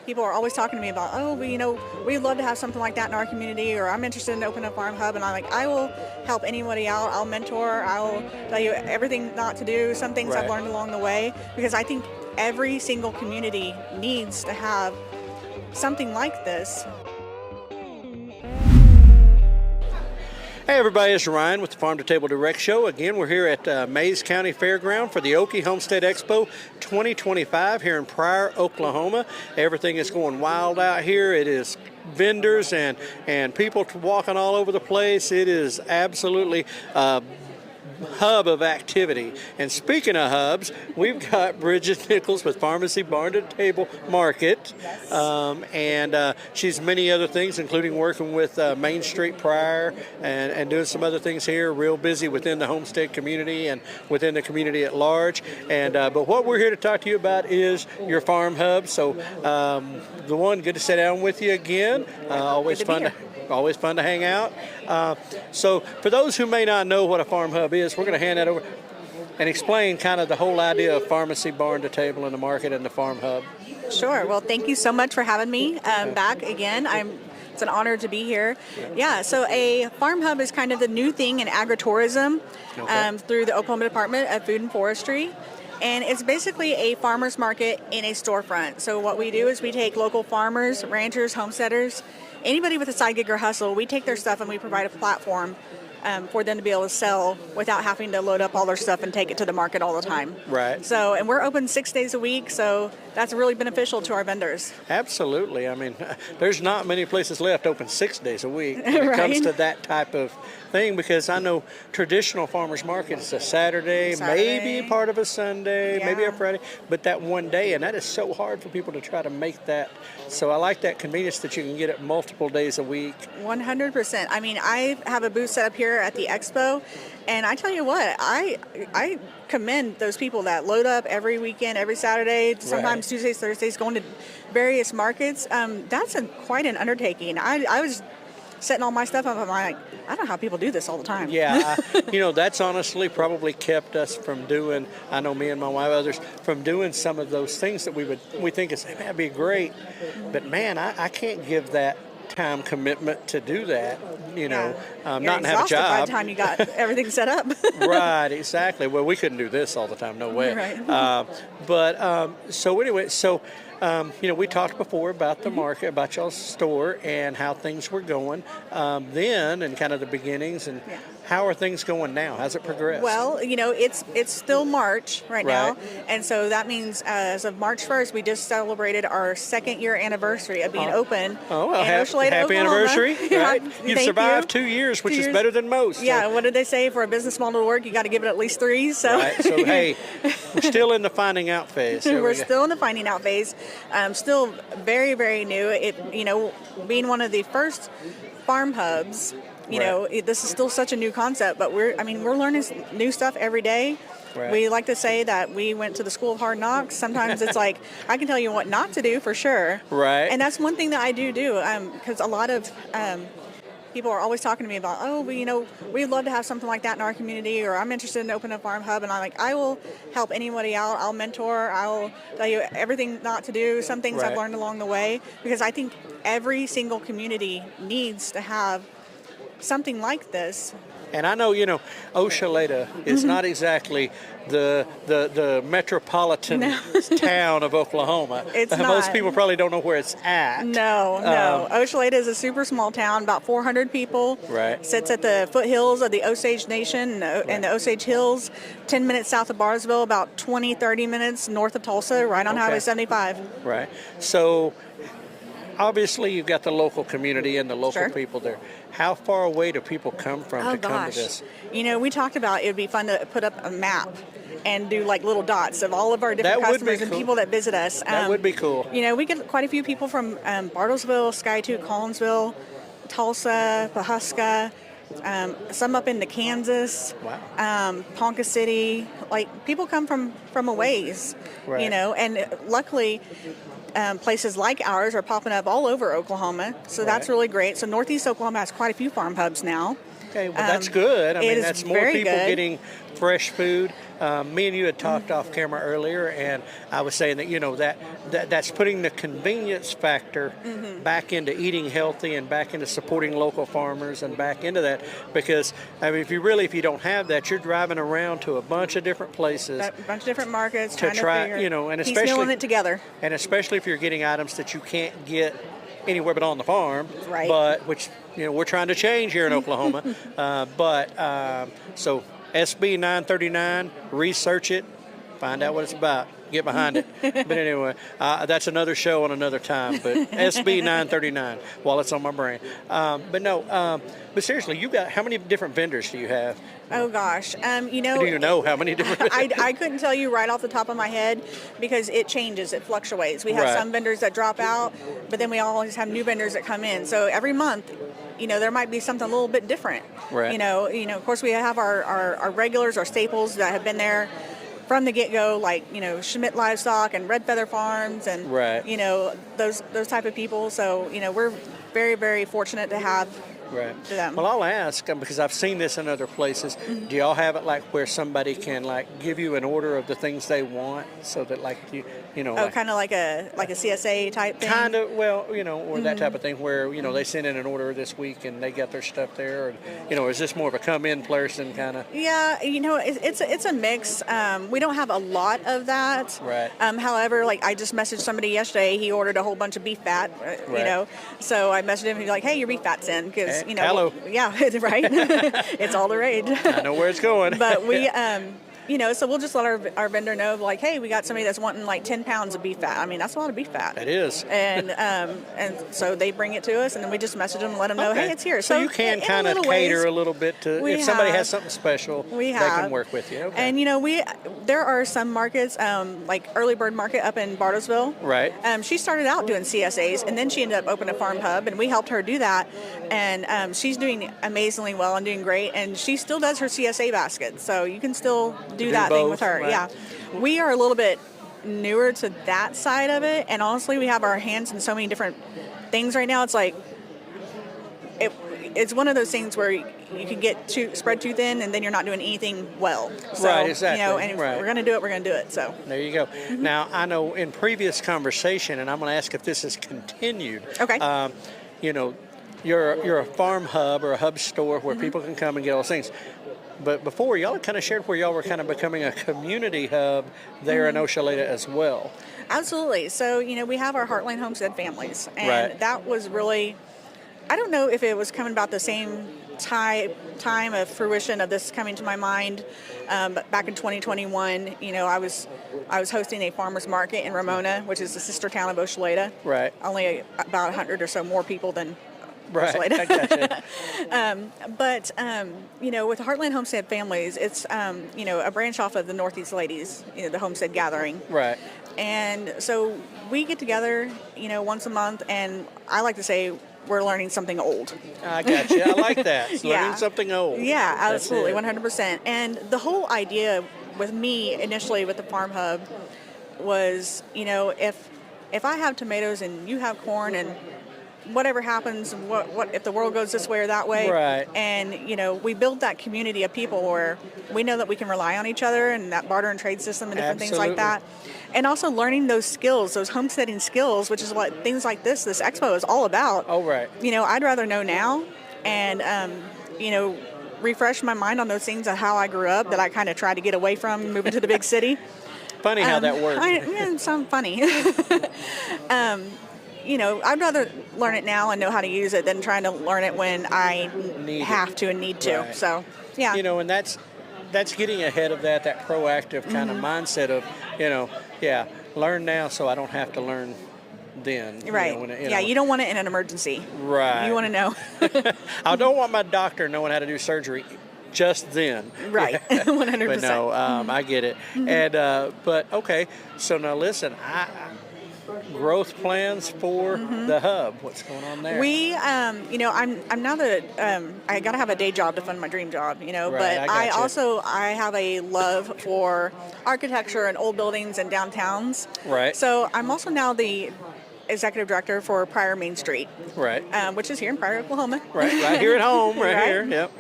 people are always talking to me about, oh, we'd love to have something like that in our community, or I'm interested in opening a farm hub, and I will help anybody out. I'll mentor. I'll tell you everything not to do, some things I've learned along the way, because I think every single community needs to have something like this. Hey everybody, it's Ryan with the Farm to Table Direct Show. Again, we're here at Mays County Fairground for the Okie Homestead Expo 2025 here in Pryor, Oklahoma. Everything is going wild out here. It is vendors and people walking all over the place. It is absolutely hub of activity. And speaking of hubs, we've got Bridget Nichols with Farmacy Barn-to-Table Market, and she's many other things, including working with Main Street Pryor and doing some other things here. Real busy within the homestead community and within the community at large. And but what we're here to talk to you about is your farm hub. So the one, good to sit down with you again. Always fun to hang out. So for those who may not know what a farm hub is, we're going to hand that over and explain kind of the whole idea of Farmacy Barn to Table in the market and the farm hub. Sure. Well, thank you so much for having me back again. It's an honor to be here. Yeah, so a farm hub is kind of the new thing in agritourism through the Oklahoma Department of Food and Forestry. And it's basically a farmer's market in a storefront. So what we do is we take local farmers, ranchers, homesteaders, anybody with a side gig or hustle, we take their stuff and we provide a platform for them to be able to sell without having to load up all their stuff and take it to the market all the time. Right. So, and we're open 6 days a week, so that's really beneficial to our vendors. Absolutely. I mean, there's not many places left open 6 days a week when it comes to that type of thing, because I know traditional farmers market is a Saturday, maybe part of a Sunday, maybe a Friday, but that one day, and that is so hard for people to try to make that. So I like that convenience that you can get it multiple days a week. 100%. I mean, I have a booth set up here at the expo, and I tell you what, I commend those people that load up every weekend, every Saturday, sometimes Tuesdays, Thursdays, going to various markets. That's quite an undertaking. I was setting all my stuff up, I'm like, I don't know how people do this all the time. Yeah, that's honestly probably kept us from doing, I know me and my wife, others, from doing some of those things that we think is, hey, that'd be great, but man, I can't give that time commitment to do that, not have a job. By the time you got everything set up. Right, exactly. Well, we couldn't do this all the time, no way. Right. So anyway, we talked before about the market, about y'all's store and how things were going then and kind of the beginnings, and how are things going now? How's it progressed? Well, it's still March right now, and so that means as of March 1st, we just celebrated our 2nd year anniversary of being open. Oh, well, happy Oklahoma. Anniversary! Right? You've survived 2 years, which is better than most. Yeah, what did they say? For a business model to work, you got to give it at least 3. So, so hey, we're still in the finding out phase. We're still in the finding out phase. Still very, very new. Being one of the first farm hubs. This is still such a new concept, but we're learning new stuff every day. Right. We like to say that we went to the school of hard knocks. Sometimes it's like, I can tell you what not to do for sure. Right. And that's one thing that I do, because a lot of people are always talking to me about, oh, we'd love to have something like that in our community, or I'm interested in opening a farm hub, and I will help anybody out. I'll mentor. I'll tell you everything not to do, some things I've learned along the way, because I think every single community needs to have something like this. And I know, Ochelata is not exactly the metropolitan town of Oklahoma. It's not. Most people probably don't know where it's at. No. Ochelata is a super small town, about 400 people. Right. Sits at the foothills of the Osage Nation and the Osage Hills, 10 minutes south of Barnesville, about 30 minutes north of Tulsa, right on Highway 75. Right. So obviously you've got the local community and the local people there. How far away do people come from to come to this? We talked about it would be fun to put up a map and do like little dots of all of our different customers and people that visit us. That would be cool. We get quite a few people from Bartlesville, Skiatook, Collinsville, Tulsa, Pawhuska, some up into Kansas, Ponca City. Like, people come from a ways, and luckily places like ours are popping up all over Oklahoma, so that's really great. So Northeast Oklahoma has quite a few farm hubs now. Okay, well, that's good. I mean, is that's more very people good. getting fresh food. Me and you had talked off camera earlier, and I was saying that, that's putting the convenience factor back into eating healthy and back into supporting local farmers and back into that. Because, I mean, if you don't have that, you're driving around to a bunch of different places. A bunch of different markets to try, figure, and piecemealing it together. And especially if you're getting items that you can't get anywhere but on the farm, right? But which we're trying to change here in Oklahoma. So SB 939, research it, find out what it's about, get behind it. But anyway, that's another show on another time. But SB 939, while it's on my brain. But seriously, you got how many different vendors do you have? Oh gosh, Do you know how many different? I couldn't tell you right off the top of my head because it changes, it fluctuates. We have some vendors that drop out, but then we always have new vendors that come in. So every month, there might be something a little bit different. Right. Of course we have our regulars, our staples that have been there from the get-go, like Schmidt Livestock and Red Feather Farms, and those type of people. So we're very, very fortunate to have. Right. Them. Well, I'll ask because I've seen this in other places. Mm-hmm. Do y'all have it like where somebody can like give you an order of the things they want, so that like kind of like a CSA type thing. Kind of, or that type of thing where they send in an order this week and they got their stuff there, or is this more of a come in person kind of? Yeah, it's a mix. We don't have a lot of that. Right. However, like I just messaged somebody yesterday. He ordered a whole bunch of beef fat. Right. So I messaged him. He's like, "Hey, your beef fat's in," because hello. Yeah, right. It's all the rage. I know where it's going. But we, so we'll just let our vendor know, like, hey, we got somebody that's wanting like 10 pounds of beef fat. I mean, that's a lot of beef fat. It is. And so they bring it to us, and then we just message them and let them know, hey, it's here. So you can kind of cater a little bit to if somebody has something special, they can work with you. Okay. And there are some markets, like Early Bird Market up in Bartlesville. Right. She started out doing CSAs, and then she ended up opening a farm hub, and we helped her do that. And she's doing amazingly well and doing great, and she still does her CSA basket, so you can still do that both, thing with her. right. Yeah, we are a little bit newer to that side of it, and honestly, we have our hands in so many different things right now. It's like it's one of those things where you can get spread too thin, and then you're not doing anything well. So, right, exactly. And if we're going to do it, we're going to do it. So there you go. Mm-hmm. Now I know in previous conversation, and I'm going to ask if this is continued. Okay. You're a farm hub or a hub store where people can come and get all those things. But before, y'all kind of shared where y'all were kind of becoming a community hub there in Ochelata as well. Absolutely. So, we have our Heartland Homestead families. And that was really, I don't know if it was coming about the same time of fruition of this coming to my mind. But back in 2021, I was hosting a farmers market in Ramona, which is the sister town of Ochelata. Right. Only about 100 or so more people than Right. I gotcha. With Heartland Homestead Families, it's, a branch off of the Northeast Ladies, the Homestead Gathering. Right. And so we get together, once a month, and I like to say we're learning something old. I got you. I like that. It's learning something old. Yeah, absolutely, 100%. And the whole idea with me initially with the Farm Hub was, if I have tomatoes and you have corn and whatever happens, what if the world goes this way or that way, right? And we build that community of people where we know that we can rely on each other, and that barter and trade system and different things like that, and also learning those skills, those homesteading skills, which is what things like this expo is all about. Oh, right. I'd rather know now, and refresh my mind on those things of how I grew up that I kind of tried to get away from moving to the big city. Funny how that works. It sounds funny. I'd rather learn it now and know how to use it than trying to learn it when I have to and need to. Right. So, yeah. And that's getting ahead of that proactive kind of mindset of, learn now so I don't have to learn then. Right. You don't want it in an emergency. Right. You want to know. I don't want my doctor knowing how to do surgery just then. Right. 100%. But no, I get it. And, but okay. So now listen, growth plans for the hub. What's going on there? We, I'm now that I got to have a day job to fund my dream job, Right, but I have a love for architecture and old buildings and downtowns. Right. So I'm also now the executive director for Pryor Main Street, Right. Which is here in Pryor, Oklahoma. Right here at home, right here. Yep.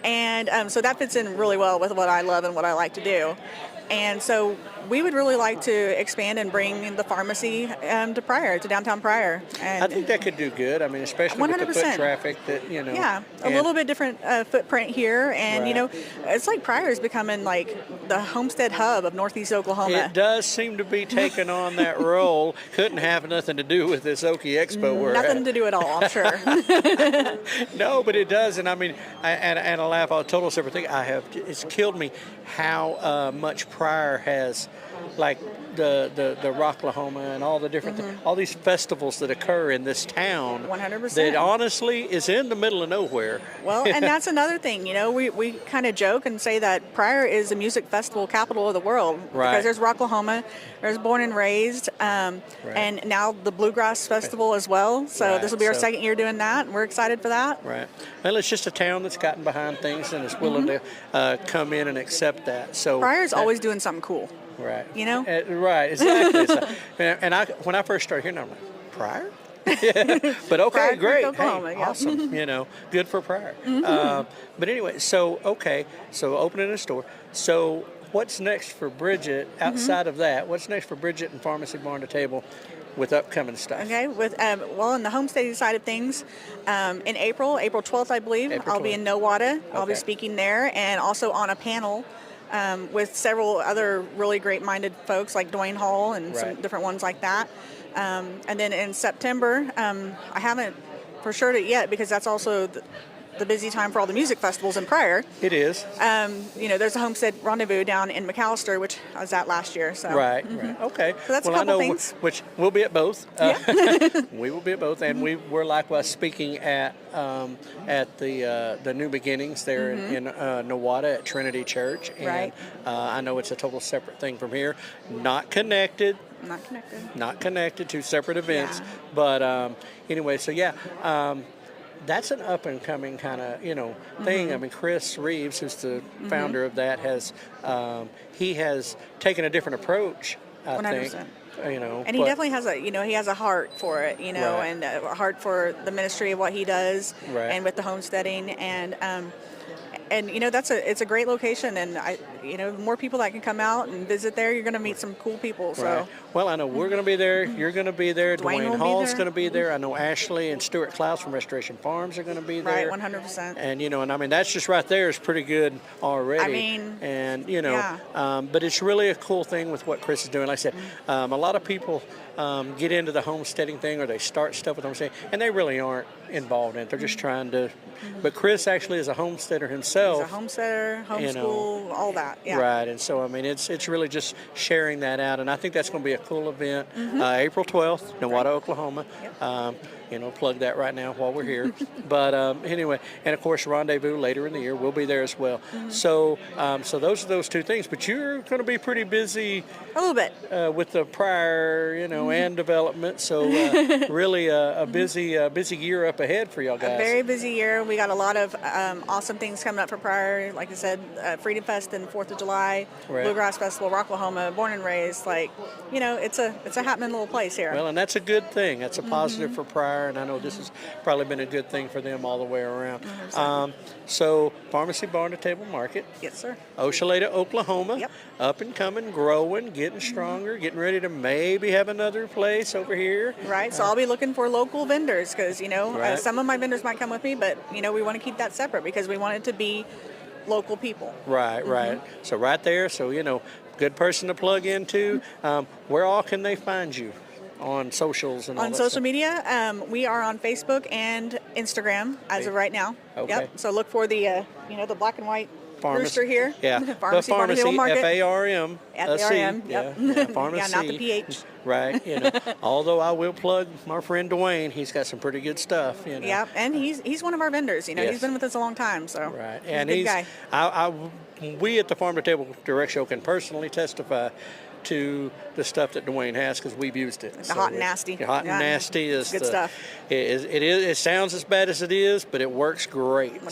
And so that fits in really well with what I love and what I like to do. And so we would really like to expand and bring the pharmacy to Pryor, to downtown Pryor. And I think that could do good. I mean, especially 100%. with the foot traffic that, you know. Yeah, a little bit different footprint here. And, you know, it's like Pryor is becoming like the homestead hub of Northeast Oklahoma. It does seem to be taking on that role. Couldn't have nothing to do with this Okie Expo we're Nothing at. to do at all, I'm sure. No, but it does. And I mean, and I laugh, a total separate thing. It's killed me how much Pryor has, like the Rocklahoma and all the different all these festivals that occur in this town. 100%. That honestly is in the middle of nowhere. Well, and that's another thing, you know, we kind of joke and say that Pryor is the music festival capital of the world. Right. Because there's Rocklahoma, there's Born and Raised, and now the Bluegrass Festival as well. So Right. this will be our So- second year doing that, and we're excited for that. Right. Well, it's just a town that's gotten behind things and is willing to come in and accept that. So Pryor's always doing something cool. right. You know? Right. Exactly. So, and when I first started hearing, I'm like, Pryor. But okay, Pryor, great, Oklahoma, hey, yeah. awesome. You know, good for Pryor. But anyway, so opening a store. So what's next for Bridget outside of that? What's next for Bridget and Farmacy Barn to Table with upcoming stuff? Okay, with in the homesteading side of things, in April 12th, I believe, April I'll be in 12th. Nowata. I'll be Okay. speaking there, and also on a panel with several other really great-minded folks like Dwayne Hall and some Right. different ones like that. And then in September, I haven't for sure it yet because that's also the busy time for all the music festivals in Pryor. It is. You know, there's a homestead rendezvous down in McAllister, which I was at last year. So Right. Okay. So that's a well, I couple know things. which we'll be at both. We will be at both, and we're likewise speaking at the New Beginnings there in Nowata at Trinity Church. And, Right. I know it's a total separate thing from here, not connected. Not connected. Two separate events. Yeah. But anyway, so yeah. That's an up and coming kind of thing. I mean, Chris Reeves, who's the founder of that, has he has taken a different approach. I 100%. think. And he definitely has he has a heart for it, Right. and a heart for the ministry of what he does, Right. and with the homesteading, and it's a great location, and more people that can come out and visit there, you're going to meet some cool people. So. Right. Well, I know we're going to be there. You're going to be there. Dwayne will Dwayne be Hall's there. going to be there. I know Ashley and Stuart Klaus from Restoration Farms are going to be there. Right, 100%. And and I mean that's just right there is pretty good already. I mean, and yeah. but it's really a cool thing with what Chris is doing. Like I said, a lot of people get into the homesteading thing or they start stuff with homesteading, and they really aren't involved in it. They're just trying to. But Chris actually is a homesteader himself. He's a homesteader, homeschool, all that. Yeah. Right, and so I mean it's really just sharing that out, and I think that's going to be a cool event. April 12th, Nowata, Oklahoma. Yep. Plug that right now while we're here. But anyway, and of course Rendezvous later in the year, we'll be there as well. So those are those two things. But you're going to be pretty busy. A little bit. With the prior, and development. So really a busy year up ahead for y'all guys. A very busy year. We got a lot of awesome things coming up for Pryor. Like I said, Freedom Fest and 4th of July, Right. Bluegrass Festival, Rocklahoma, Born and Raised. It's a happening little place here. Well, and that's a good thing. That's a positive for Pryor, and I know this has probably been a good thing for them all the way around. So, Farmacy Barn to Table Market. Yes, sir. Ochelata, Oklahoma. Yep. Up and coming, growing, getting stronger, getting ready to maybe have another place over here. Right. So I'll be looking for local vendors because, Right. some of my vendors might come with me, but, we want to keep that separate because we want it to be local people. Right, right. So right there, good person to plug into. Where all can they find you? On socials and all On that social stuff? media, we are on Facebook and Instagram as of right now. Okay. Yep. So look for the the black and white Pharmacy. rooster here. Yeah, Farmacy Barn Farmacy, Market. F-A-R-M. F-A-R-M, Yeah, yep. Pharmacy. Yeah, not the PH. Right, Although I will plug my friend Dwayne, he's got some pretty good stuff, Yeah, and he's one of our vendors. Yes. He's been with us a long time, so Right, he's and a good guy. we at the Farm to Table Direct Show can personally testify to the stuff that Dwayne has because we've used it. The hot and nasty. Hot and Yeah, nasty is good stuff. It sounds as bad as it is, but it works great. 100%,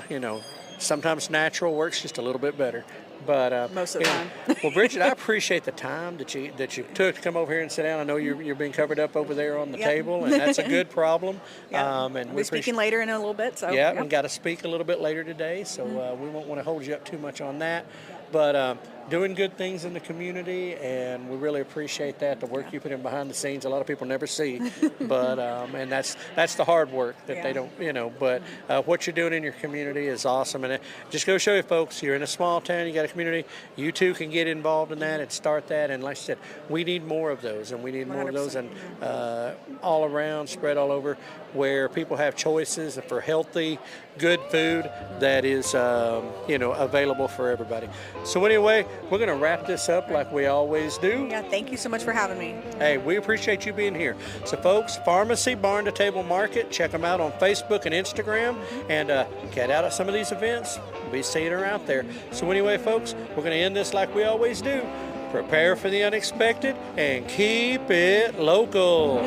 So sometimes natural works just a little bit better. But Most of the time. Well, Bridget, I appreciate the time that you took to come over here and sit down. I know you're being covered up over there on the Yep. table, and that's a good problem. Yeah. And I'll be speaking later in a little bit. So yeah, yep. and got to speak a little bit later today, so we won't want to hold you up too much on that. But doing good things in the community, and we really appreciate that, the work you put in behind the scenes. A lot of people never see, but and that's the hard work that they don't, But what you're doing in your community is awesome, and it just go show you folks, you're in a small town, you got a community, you too can get involved in that and start that. And like I said, we need more of those, and we need more of those, and all around, spread all over, where people have choices for healthy, good food that is, available for everybody. So anyway, we're going to wrap this up like we always do. Yeah, thank you so much for having me. Hey, we appreciate you being here. So folks, Farmacy Barn to Table Market, check them out on Facebook and Instagram, and get out at some of these events. Be seeing her out there. So anyway, folks, we're going to end this like we always do. Prepare for the unexpected and keep it local.